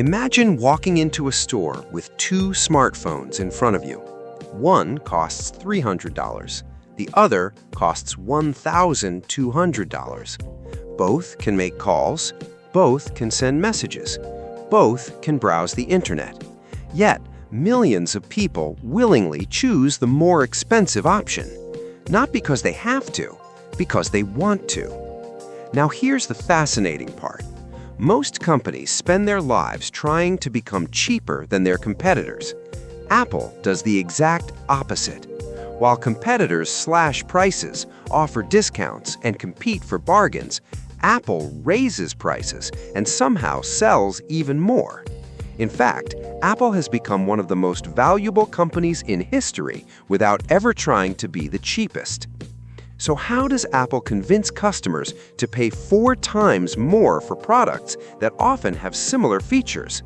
Imagine walking into a store with two smartphones in front of you. One costs $300. The other costs $1,200. Both can make calls. Both can send messages. Both can browse the internet. Yet, millions of people willingly choose the more expensive option. Not because they have to, because they want to. Now here's the fascinating part. Most companies spend their lives trying to become cheaper than their competitors. Apple does the exact opposite. While competitors slash prices, offer discounts, and compete for bargains, Apple raises prices and somehow sells even more. In fact, Apple has become one of the most valuable companies in history without ever trying to be the cheapest. So how does Apple convince customers to pay 4 times more for products that often have similar features?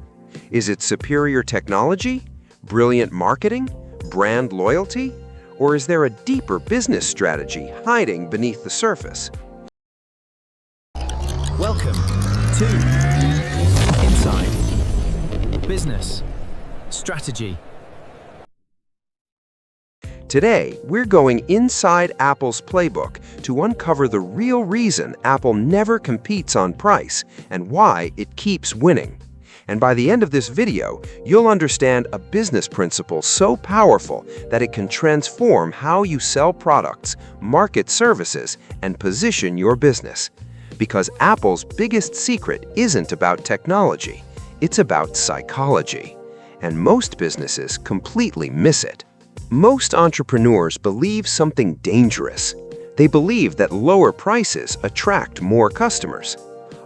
Is it superior technology, brilliant marketing, brand loyalty, or is there a deeper business strategy hiding beneath the surface? Welcome to Inside Business Strategy. Today, we're going inside Apple's playbook to uncover the real reason Apple never competes on price and why it keeps winning. And by the end of this video, you'll understand a business principle so powerful that it can transform how you sell products, market services, and position your business. Because Apple's biggest secret isn't about technology, it's about psychology. And most businesses completely miss it. Most entrepreneurs believe something dangerous. They believe that lower prices attract more customers.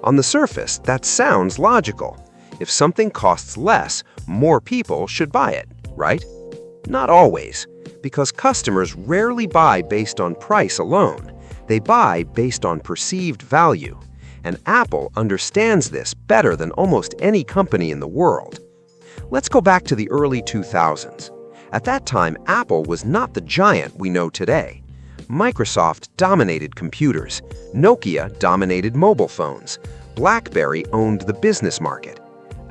On the surface, that sounds logical. If something costs less, more people should buy it, right? Not always, because customers rarely buy based on price alone. They buy based on perceived value. And Apple understands this better than almost any company in the world. Let's go back to the early 2000s. At that time, Apple was not the giant we know today. Microsoft dominated computers. Nokia dominated mobile phones. BlackBerry owned the business market.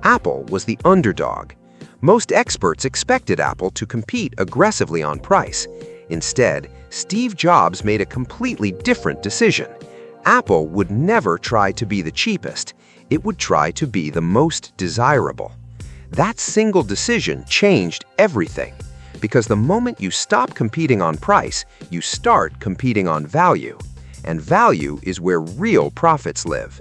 Apple was the underdog. Most experts expected Apple to compete aggressively on price. Instead, Steve Jobs made a completely different decision. Apple would never try to be the cheapest. It would try to be the most desirable. That single decision changed everything. Because the moment you stop competing on price, you start competing on value. And value is where real profits live.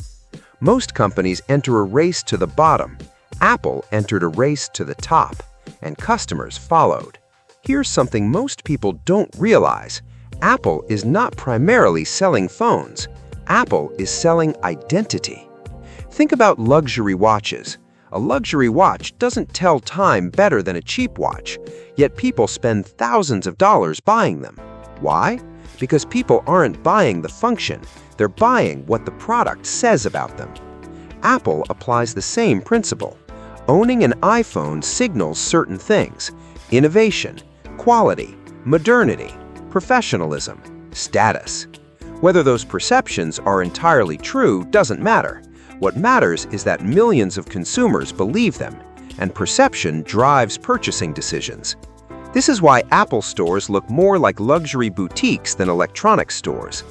Most companies enter a race to the bottom. Apple entered a race to the top, and customers followed. Here's something most people don't realize. Apple is not primarily selling phones. Apple is selling identity. Think about luxury watches. A luxury watch doesn't tell time better than a cheap watch, yet people spend thousands of dollars buying them. Why? Because people aren't buying the function, they're buying what the product says about them. Apple applies the same principle. Owning an iPhone signals certain things: innovation, quality, modernity, professionalism, status. Whether those perceptions are entirely true doesn't matter. What matters is that millions of consumers believe them, and perception drives purchasing decisions. This is why Apple stores look more like luxury boutiques than electronics stores.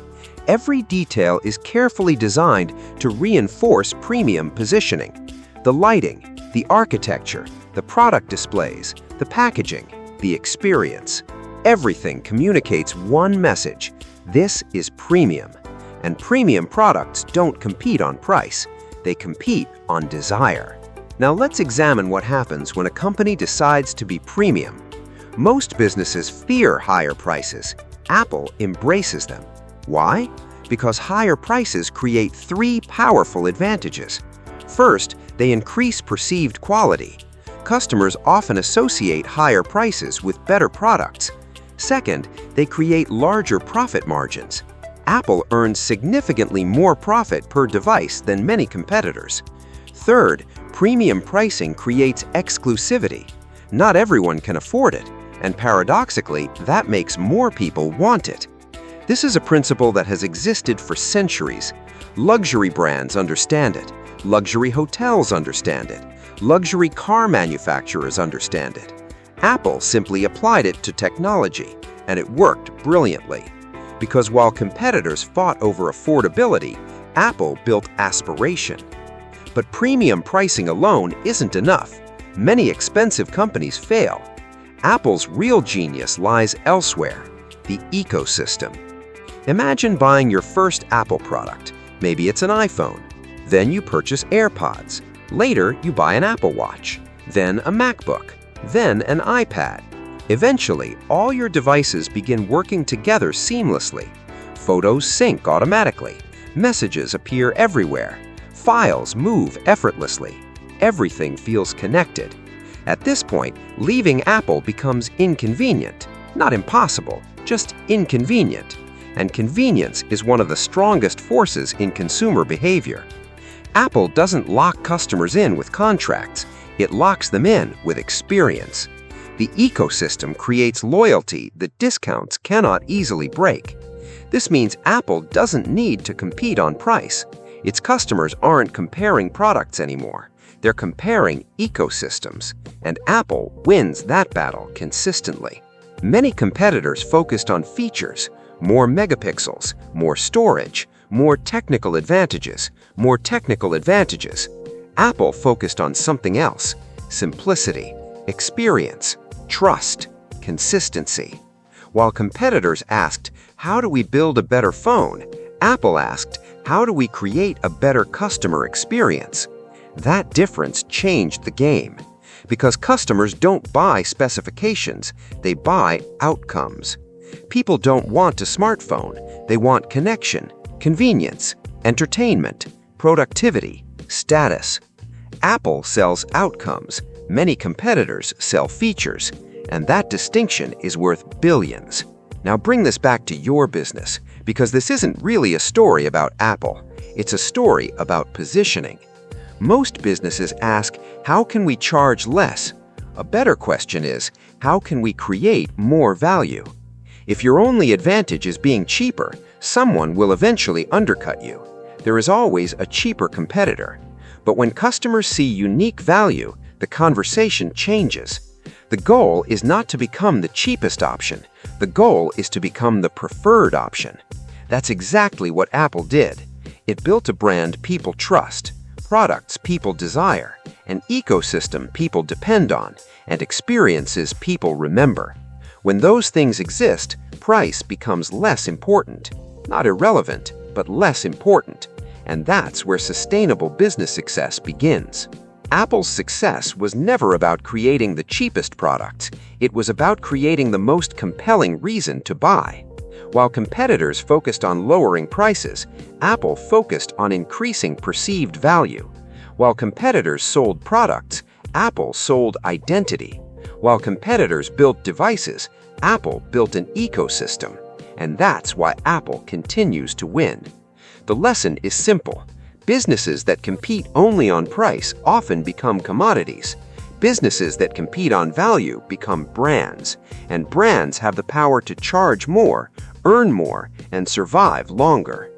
Every detail is carefully designed to reinforce premium positioning. The lighting, the architecture, the product displays, the packaging, the experience. Everything communicates one message: this is premium. And premium products don't compete on price. They compete on desire. Now let's examine what happens when a company decides to be premium. Most businesses fear higher prices. Apple embraces them. Why? Because higher prices create 3 powerful advantages. First, they increase perceived quality. Customers often associate higher prices with better products. Second, they create larger profit margins. Apple earns significantly more profit per device than many competitors. Third, premium pricing creates exclusivity. Not everyone can afford it, and paradoxically, that makes more people want it. This is a principle that has existed for centuries. Luxury brands understand it. Luxury hotels understand it. Luxury car manufacturers understand it. Apple simply applied it to technology, and it worked brilliantly. Because while competitors fought over affordability, Apple built aspiration. But premium pricing alone isn't enough. Many expensive companies fail. Apple's real genius lies elsewhere, the ecosystem. Imagine buying your first Apple product. Maybe it's an iPhone. Then you purchase AirPods. Later, you buy an Apple Watch. Then a MacBook. Then an iPad. Eventually, all your devices begin working together seamlessly. Photos sync automatically. Messages appear everywhere. Files move effortlessly. Everything feels connected. At this point, leaving Apple becomes inconvenient. Not impossible, just inconvenient. And convenience is one of the strongest forces in consumer behavior. Apple doesn't lock customers in with contracts. It locks them in with experience. The ecosystem creates loyalty that discounts cannot easily break. This means Apple doesn't need to compete on price. Its customers aren't comparing products anymore. They're comparing ecosystems, and Apple wins that battle consistently. Many competitors focused on features, more megapixels, more storage, more technical advantages. Apple focused on something else: simplicity, experience, trust, consistency. While competitors asked, "How do we build a better phone?" Apple asked, "How do we create a better customer experience?" That difference changed the game. Because customers don't buy specifications, they buy outcomes. People don't want a smartphone, they want connection, convenience, entertainment, productivity, status. Apple sells outcomes, many competitors sell features, and that distinction is worth billions. Now bring this back to your business, because this isn't really a story about Apple, it's a story about positioning. Most businesses ask, how can we charge less? A better question is, how can we create more value? If your only advantage is being cheaper, someone will eventually undercut you. There is always a cheaper competitor. But when customers see unique value, the conversation changes. The goal is not to become the cheapest option. The goal is to become the preferred option. That's exactly what Apple did. It built a brand people trust, products people desire, an ecosystem people depend on, and experiences people remember. When those things exist, price becomes less important. Not irrelevant, but less important. And that's where sustainable business success begins. Apple's success was never about creating the cheapest products. It was about creating the most compelling reason to buy. While competitors focused on lowering prices, Apple focused on increasing perceived value. While competitors sold products, Apple sold identity. While competitors built devices, Apple built an ecosystem. And that's why Apple continues to win. The lesson is simple. Businesses that compete only on price often become commodities. Businesses that compete on value become brands. And brands have the power to charge more, earn more, and survive longer.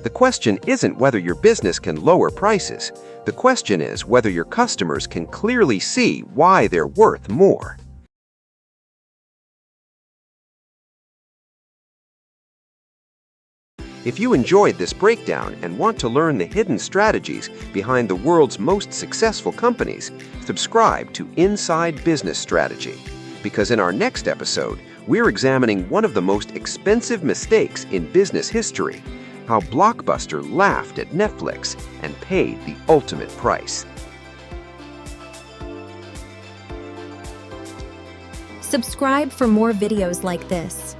The question isn't whether your business can lower prices. The question is whether your customers can clearly see why they're worth more. If you enjoyed this breakdown and want to learn the hidden strategies behind the world's most successful companies, subscribe to Inside Business Strategy. Because in our next episode, we're examining one of the most expensive mistakes in business history: how Blockbuster laughed at Netflix and paid the ultimate price. Subscribe for more videos like this.